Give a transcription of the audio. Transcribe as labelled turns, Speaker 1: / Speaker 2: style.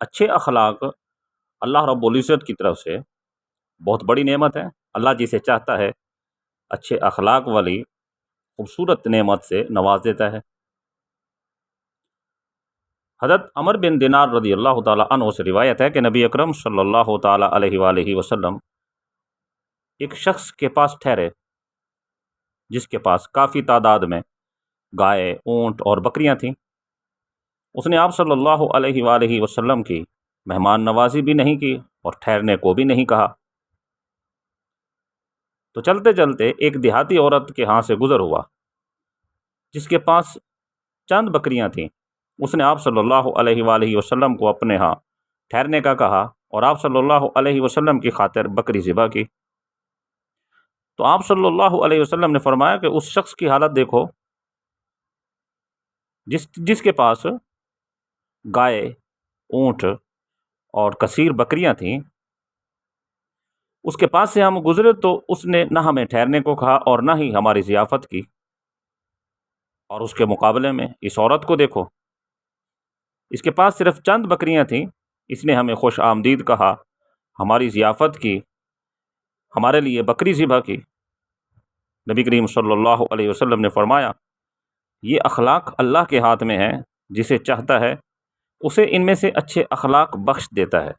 Speaker 1: اچھے اخلاق اللہ رب العزت کی طرف سے بہت بڑی نعمت ہے۔ اللہ جسے چاہتا ہے اچھے اخلاق والی خوبصورت نعمت سے نواز دیتا ہے۔ حضرت عمر بن دینار رضی اللہ تعالیٰ عنہ سے روایت ہے کہ نبی اکرم صلی اللہ تعالیٰ علیہ وآلہ وسلم ایک شخص کے پاس ٹھہرے جس کے پاس کافی تعداد میں گائے، اونٹ اور بکریاں تھیں۔ اس نے آپ صلی اللہ علیہ وآلہ وسلم کی مہمان نوازی بھی نہیں کی اور ٹھہرنے کو بھی نہیں کہا۔ تو چلتے چلتے ایک دیہاتی عورت کے ہاں سے گزر ہوا جس کے پاس چند بکریاں تھیں۔ اس نے آپ صلی اللہ علیہ وآلہ وسلم کو اپنے ہاں ٹھہرنے کا کہا اور آپ صلی اللہ علیہ وسلم کی خاطر بکری ذبح کی۔ تو آپ صلی اللہ علیہ وسلم نے فرمایا کہ اس شخص کی حالت دیکھو جس کے پاس گائے، اونٹ اور کثیر بکریاں تھیں، اس کے پاس سے ہم گزرے تو اس نے نہ ہمیں ٹھہرنے کو کہا اور نہ ہی ہماری ضیافت کی، اور اس کے مقابلے میں اس عورت کو دیکھو، اس کے پاس صرف چند بکریاں تھیں، اس نے ہمیں خوش آمدید کہا، ہماری ضیافت کی، ہمارے لیے بکری ذبح کی۔ نبی کریم صلی اللہ علیہ وسلم نے فرمایا یہ اخلاق اللہ کے ہاتھ میں ہیں، جسے چاہتا ہے اسے ان میں سے اچھے اخلاق بخش دیتا ہے۔